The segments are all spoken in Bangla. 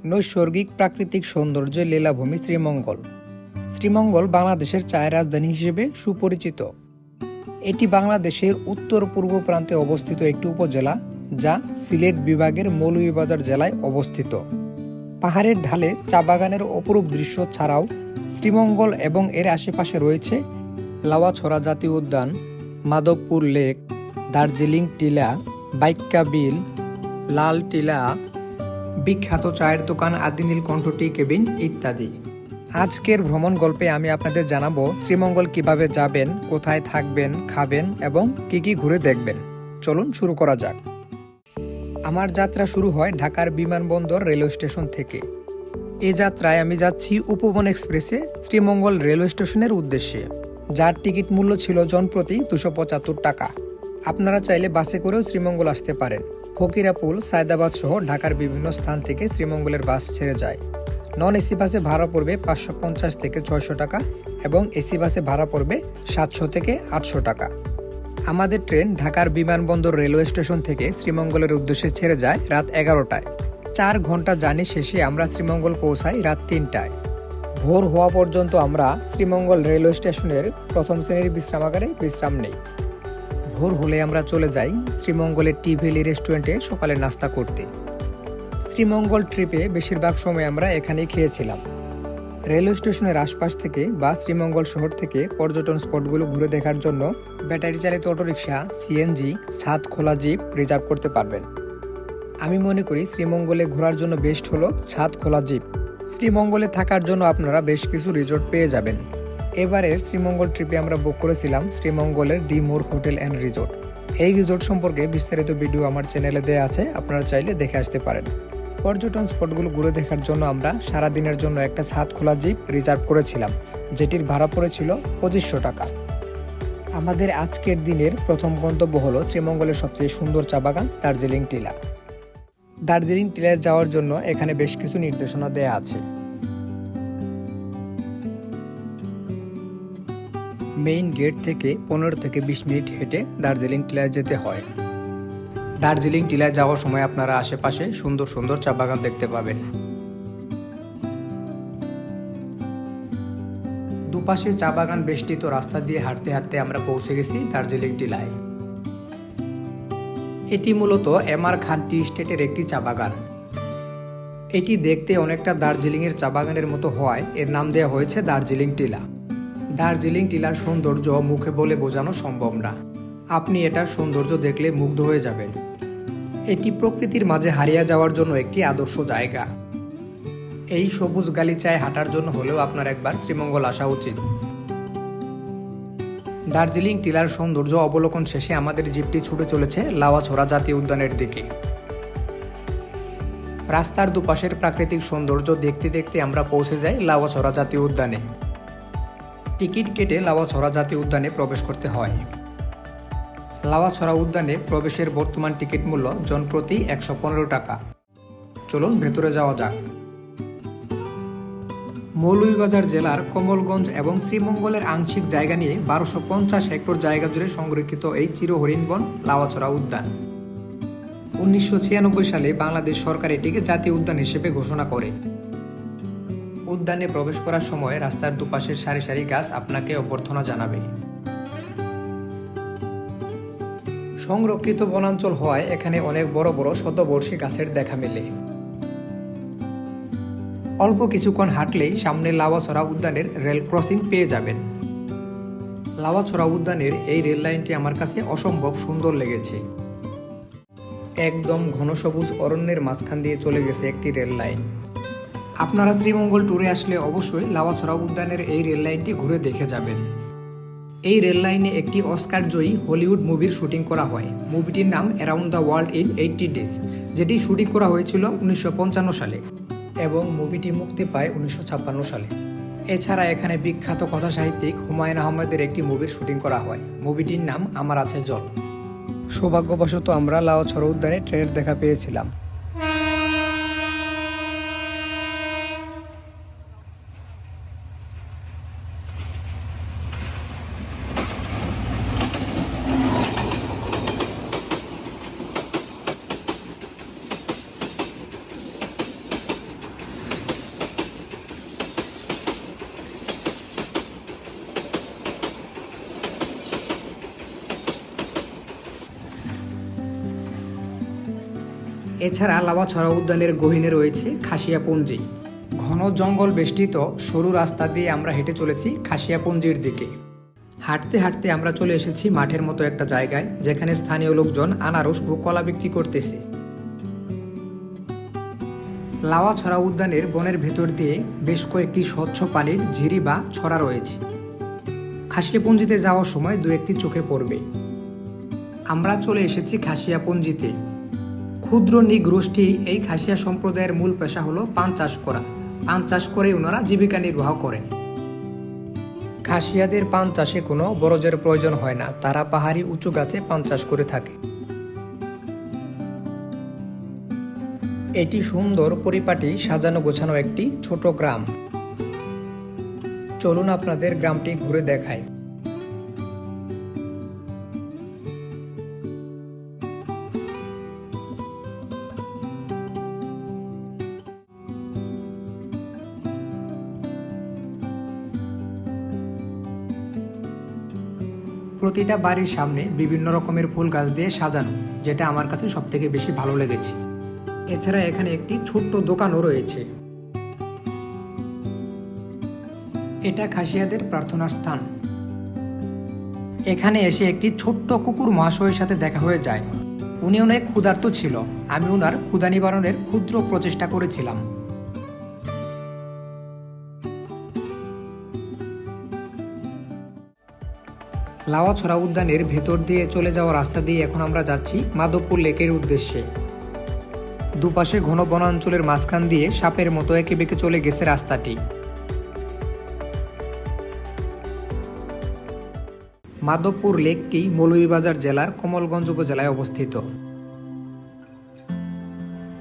নৈসর্গিক প্রাকৃতিক সৌন্দর্যের লীলাভূমি শ্রীমঙ্গল। শ্রীমঙ্গল বাংলাদেশের চায়ের রাজধানী হিসেবে সুপরিচিত। এটি বাংলাদেশের উত্তর পূর্ব প্রান্তে অবস্থিত একটি উপজেলা, যা সিলেট বিভাগের মৌলভীবাজার জেলায় অবস্থিত। পাহাড়ের ঢালে চা বাগানের অপরূপ দৃশ্য ছাড়াও শ্রীমঙ্গল এবং এর আশেপাশে রয়েছে লাওয়াছড়া জাতীয় উদ্যান, মাধবপুর লেক, দার্জিলিং টিলা, বাইক্কা বিল, লাল টিলা, বিখ্যাত চায়ের দোকান আদি নীলকণ্ঠ টি কেবিন ইত্যাদি। আজকের ভ্রমণ গল্পে আমি আপনাদের জানাবো শ্রীমঙ্গল কিভাবে যাবেন, কোথায় থাকবেন, খাবেন এবং কি কি ঘুরে দেখবেন। চলুন শুরু করা যাক। আমার যাত্রা শুরু হয় ঢাকার বিমানবন্দর রেলওয়ে স্টেশন থেকে। এ যাত্রায় আমি যাচ্ছি উপবন এক্সপ্রেসে শ্রীমঙ্গল রেলওয়ে স্টেশনের উদ্দেশ্যে, যার টিকিট মূল্য ছিল জনপ্রতি 275 টাকা। আপনারা চাইলে বাসে করেও শ্রীমঙ্গল আসতে পারেন। ফকিরাপুল, সায়দাবাদ সহ ঢাকার বিভিন্ন স্থান থেকে শ্রীমঙ্গলের বাস ছেড়ে যায়। নন এসি বাসে ভাড়া পড়বে 550 থেকে 600 টাকা এবং এসি বাসে ভাড়া পড়বে 700 থেকে 800 টাকা। আমাদের ট্রেন ঢাকার বিমানবন্দর রেলওয়ে স্টেশন থেকে শ্রীমঙ্গলের উদ্দেশ্যে ছেড়ে যায় রাত 11টায়। 4 ঘন্টা জার্নি শেষে আমরা শ্রীমঙ্গল পৌঁছাই রাত 3টায়। ভোর হওয়া পর্যন্ত আমরা শ্রীমঙ্গল রেলওয়ে স্টেশনের প্রথম শ্রেণীর বিশ্রামাগারে বিশ্রাম নেই। ভোর হলে আমরা চলে যাই শ্রীমঙ্গলের টি ভ্যালি রেস্টুরেন্টে সকালে নাস্তা করতে। শ্রীমঙ্গল ট্রিপে বেশিরভাগ সময় আমরা এখানেই খেয়েছিলাম। রেলওয়ে স্টেশনের আশপাশ থেকে বা শ্রীমঙ্গল শহর থেকে পর্যটন স্পটগুলো ঘুরে দেখার জন্য ব্যাটারি চালিত অটোরিকশা, সিএনজি, ছাদ খোলা জিপ রিজার্ভ করতে পারবেন। আমি মনে করি শ্রীমঙ্গলে ঘোরার জন্য বেস্ট হলো ছাদ খোলা জিপ। শ্রীমঙ্গলে থাকার জন্য আপনারা বেশ কিছু রিসোর্ট পেয়ে যাবেন। এবারের শ্রীমঙ্গল ট্রিপে আমরা বুক করেছিলাম শ্রীমঙ্গলের D more hotel and resort. এই রিসোর্ট সম্পর্কে বিস্তারিত ভিডিও আমার চ্যানেলে দেওয়া আছে, আপনারা চাইলে দেখে আসতে পারেন। পর্যটন স্পটগুলো ঘুরে দেখার জন্য আমরা সারাদিনের জন্য একটা ছাদ খোলা জিপ রিজার্ভ করেছিলাম, যেটির ভাড়া পড়েছিল 2500 টাকা। আমাদের আজকের দিনের প্রথম গন্তব্য হলো শ্রীমঙ্গলের সবচেয়ে সুন্দর চা বাগান দার্জিলিং টিলা। দার্জিলিং টিলায় যাওয়ার জন্য এখানে বেশ কিছু নির্দেশনা দেয়া আছে। মেইন গেট থেকে 15 থেকে 20 মিনিট হেঁটে দার্জিলিং টিলায় যেতে হয়। দার্জিলিং টিলায় যাওয়ার সময় আপনারা আশেপাশে সুন্দর সুন্দর চা বাগান দেখতে পাবেন। দুপাশে চা বাগান বেষ্টিত রাস্তা দিয়ে হাঁটতে হাঁটতে আমরা পৌঁছে গেছি দার্জিলিং টিলায়। এটি মূলত এমআর খান টি স্টেটের একটি চা বাগান। এটি দেখতে অনেকটা দার্জিলিংয়ের চা বাগানের মতো হওয়ায় এর নাম দেওয়া হয়েছে দার্জিলিং টিলা। দার্জিলিং টিলার সৌন্দর্য মুখে বলে বোঝানো সম্ভব না। আপনি এটার সৌন্দর্য দেখলে মুগ্ধ হয়ে যাবেন। এটি প্রকৃতির মাঝে হারিয়ে যাওয়ার জন্য একটি আদর্শ জায়গা। এই সবুজ গালিচায় হাঁটার জন্য হলেও আপনার একবার শ্রীমঙ্গল আসা উচিত। দার্জিলিং টিলার সৌন্দর্য অবলোকন শেষে আমাদের জিপটি ছুটে চলেছে লাওয়াছড়া জাতীয় উদ্যানের দিকে। রাস্তার দুপাশের প্রাকৃতিক সৌন্দর্য দেখতে দেখতে আমরা পৌঁছে যাই লাওয়াছড়া জাতীয় উদ্যানে। টিকিট কেটে লাওয়াছড়া জাতীয় উদ্যানে প্রবেশ করতে হয়। লাওয়াছড়া উদ্যানে প্রবেশের বর্তমান টিকিট মূল্য জনপ্রতি 115 টাকা। চলুন ভেতরে যাওয়া যাক। মৌলভীবাজার জেলার কমলগঞ্জ এবং শ্রীমঙ্গলের আংশিক জায়গা নিয়ে 1250 হেক্টর জায়গা জুড়ে সংরক্ষিত এই চিরহরিণ বন লাওয়াছড়া উদ্যান। 1996 সালে বাংলাদেশ সরকার এটিকে জাতীয় উদ্যান হিসেবে ঘোষণা করে। উদ্যানে প্রবেশ করার সময় রাস্তার দুপাশের সারি সারি গাছ আপনাকে অভ্যর্থনা জানাবে। সংরক্ষিত বনাঞ্চল হওয়ায় এখানে অনেক বড় বড় শতবর্ষী গাছের দেখা মেলে। অল্প কিছুক্ষণ হাঁটলেই সামনে লাওয়াছড়া উদ্যানের রেল ক্রসিং পেয়ে যাবেন। লাওয়াছড়া উদ্যানের এই রেল লাইনটি আমার কাছে অসম্ভব সুন্দর লেগেছে। একদম ঘন সবুজ অরণ্যের মাঝখান দিয়ে চলে গেছে একটি রেল লাইন। আপনারা শ্রীমঙ্গল ট্যুরে আসলে অবশ্যই লাওয়াছড়া উদ্যানের এই রেল লাইনটি ঘুরে দেখে যাবেন। এই রেল লাইনে একটি অস্কার জয়ী হলিউড মুভির শুটিং করা হয়। মুভিটির নাম around the world in 80 days, যেটি শুটিং করা হয়েছিল 1955 সালে এবং মুভিটি মুক্তি পায় 1956 সালে। এছাড়া এখানে বিখ্যাত কথা সাহিত্যিক হুমায়ুন আহমেদের একটি মুভির শুটিং করা হয়। মুভিটির নাম আমার আছে জল। সৌভাগ্যবশত আমরা লাওয়াছড়া উদ্যানে ট্রেনের দেখা পেয়েছিলাম। এছাড়া লাওয়াছড়া উদ্যানের গহীনে রয়েছে খাসিয়াপঞ্জি। ঘন জঙ্গল বেষ্টিত সরু রাস্তা দিয়ে আমরা হেঁটে চলেছি খাসিয়াপঞ্জির দিকে। হাঁটতে হাঁটতে আমরা চলে এসেছি মাঠের মতো একটা জায়গায়, যেখানে স্থানীয় লোকজন আনারস ও কলা বিক্রি করতেছে। লাওয়াছড়া উদ্যানের বনের ভেতর দিয়ে বেশ কয়েকটি স্বচ্ছ পানির ঝিরি বা ছড়া রয়েছে। খাসিয়াপঞ্জিতে যাওয়ার সময় দু একটি চোখে পড়বে। আমরা চলে এসেছি খাসিয়াপঞ্জিতে। ক্ষুদ্র নৃগোষ্ঠী এই খাসিয়া সম্প্রদায়ের মূল পেশা হলো পান চাষ করা। পান চাষ করে ওনারা জীবিকা নির্বাহ করেন। খাসিয়াদের পান চাষে কোনো বরজের প্রয়োজন হয় না, তারা পাহাড়ি উঁচু গাছে পান চাষ করে থাকে। এটি সুন্দর পরিপাটি সাজানো গোছানো একটি ছোট গ্রাম। চলুন আপনাদের গ্রামটি ঘুরে দেখাই। প্রতিটা বাড়ির সামনে বিভিন্ন রকমের ফুল গাছ দিয়ে সাজানো, যেটা আমার কাছে সবথেকে বেশি ভালো লেগেছে। এছাড়া এখানে একটি ছোট্ট দোকানও রয়েছে। এটা খাসিয়াদের প্রার্থনার স্থান। এখানে এসে একটি ছোট্ট কুকুর মহাশয়ের সাথে দেখা হয়ে যায়। উনি অনেক ক্ষুধার্ত ছিল। আমি ওনার ক্ষুধা নিবারণের ক্ষুদ্র প্রচেষ্টা করেছিলাম। লাওয়াছড়া উদ্যানের ভেতর দিয়ে চলে যাওয়া রাস্তা দিয়ে এখন আমরা যাচ্ছি মাধবপুর লেকের উদ্দেশ্যে। দুপাশে ঘন বনাঞ্চলের মাঝখান দিয়ে সাপের মতো এঁকে বেঁকে চলে গেছে রাস্তাটি। মাধবপুর লেকটি মৌলভীবাজার জেলার কমলগঞ্জ উপজেলায় অবস্থিত।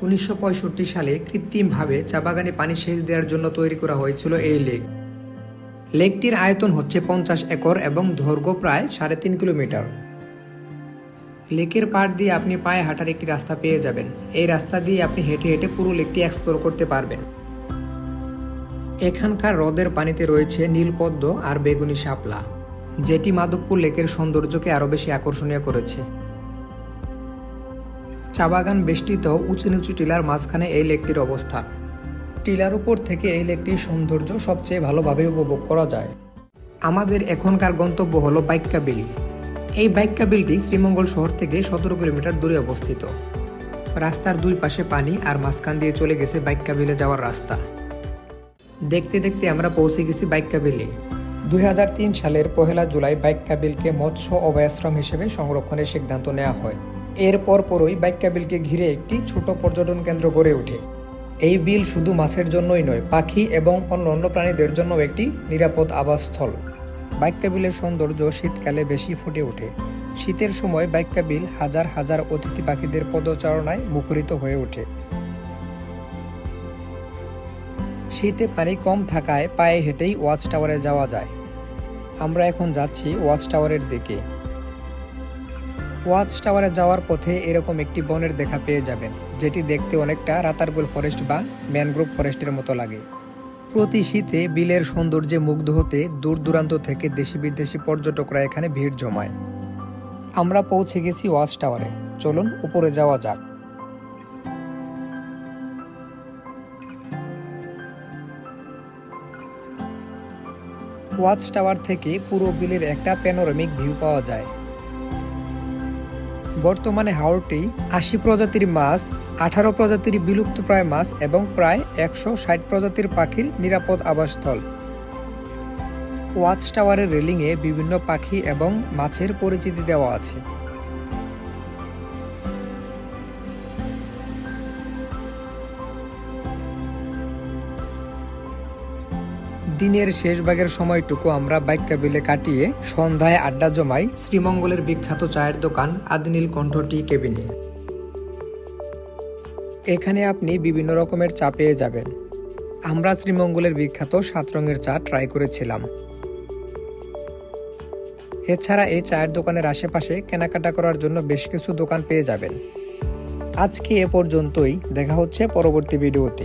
1965 সালে কৃত্রিমভাবে চা বাগানে পানি সেচ দেওয়ার জন্য তৈরি করা হয়েছিল এই লেক। লেকটির আয়তন হচ্ছে 50 একর এবং দৈর্ঘ্য প্রায় 3.5 কিলোমিটার। লেকের পাড় দিয়ে আপনি পায়ে হাঁটার একটি রাস্তা পেয়ে যাবেন। এই রাস্তা দিয়ে আপনি হেঁটে হেঁটে পুরো লেকটি এক্সপ্লোর করতে পারবেন। এখানকার হ্রদের পানিতে রয়েছে নীলপদ্ম আর বেগুনি শাপলা, যেটি মাধবপুর লেকের সৌন্দর্যকে আরও বেশি আকর্ষণীয় করেছে। চা বাগান বেষ্টিত উঁচু নিচু টিলার মাঝখানে এই লেকটির অবস্থান। টিলার উপর থেকে এই লেকটির সৌন্দর্য সবচেয়ে ভালোভাবে উপভোগ করা যায়। আমাদের এখনকার গন্তব্য হলো বাইক্কা বিল। এই বাইক্কা বিলটি শ্রীমঙ্গল শহর থেকে 17 কিলোমিটার দূরে অবস্থিত। রাস্তার দুই পাশে পানি আর মাঝখান দিয়ে চলে গেছে বাইক্কা বিলে যাওয়ার রাস্তা। দেখতে দেখতে আমরা পৌঁছে গেছি বাইক্কা বিলে। 2003 সালের 1 জুলাই বাইক্কা বিলকে মৎস্য অভয়াশ্রম হিসেবে সংরক্ষণের সিদ্ধান্ত নেওয়া হয়। এরপর পরই বাইক্কা বিলকে ঘিরে একটি ছোট পর্যটন কেন্দ্র গড়ে ওঠে। এই বিল শুধু মাছের জন্যই নয়, পাখি এবং অন্য প্রাণীদের জন্য একটি নিরাপদ আবাসস্থল। বাইক্কা বিলের সৌন্দর্য শীতকালে বেশি ফুটে ওঠে। শীতের সময় বাইক্কা বিল হাজার হাজার অতিথি পাখিদের পদচারণায় মুখরিত হয়ে ওঠে। শীতে পানি কম থাকায় পায়ে হেঁটেই ওয়াচ টাওয়ারে যাওয়া যায়। আমরা এখন যাচ্ছি ওয়াচ টাওয়ারের দিকে। ওয়াচ টাওয়ারে যাওয়ার পথে এরকম একটি বনের দেখা পেয়ে যাবেন, যেটি দেখতে অনেকটা রাতারগুল ফরেস্ট বা ম্যানগ্রোভ ফরেস্টের মতো লাগে। প্রতি শীতে বিলের সৌন্দর্যে মুগ্ধ হতে দূর দূরান্ত থেকে দেশি বিদেশি পর্যটকরা এখানে ভিড় জমায়। আমরা পৌঁছে গেছি ওয়াচ টাওয়ারে। চলুন উপরে যাওয়া যাক। ওয়াচ টাওয়ার থেকে পুরো বিলের একটা প্যানোরামিক ভিউ পাওয়া যায়। বর্তমানে হাওরটি 80 প্রজাতির মাছ, 18 প্রজাতির বিলুপ্তপ্রায় মাছ এবং প্রায় 160 প্রজাতির পাখির নিরাপদ আবাসস্থল। ওয়াচ টাওয়ারের রেলিংয়ে বিভিন্ন পাখি এবং মাছের পরিচিতি দেওয়া আছে। দিনের শেষ ভাগের সময়টুকু আমরা বাইক্কা বিলে কাটিয়ে সন্ধ্যায় আড্ডা জমাই শ্রীমঙ্গলের বিখ্যাত চায়ের দোকান আদিনীলকণ্ঠ টি কেবিনে। এখানে আপনি বিভিন্ন রকমের চা পেয়ে যাবেন। আমরা শ্রীমঙ্গলের বিখ্যাত 7 রঙের চা ট্রাই করেছিলাম। এছাড়া এই চায়ের দোকানের আশেপাশে কেনাকাটা করার জন্য বেশ কিছু দোকান পেয়ে যাবেন। আজকে এ পর্যন্তই। দেখা হচ্ছে পরবর্তী ভিডিওতে।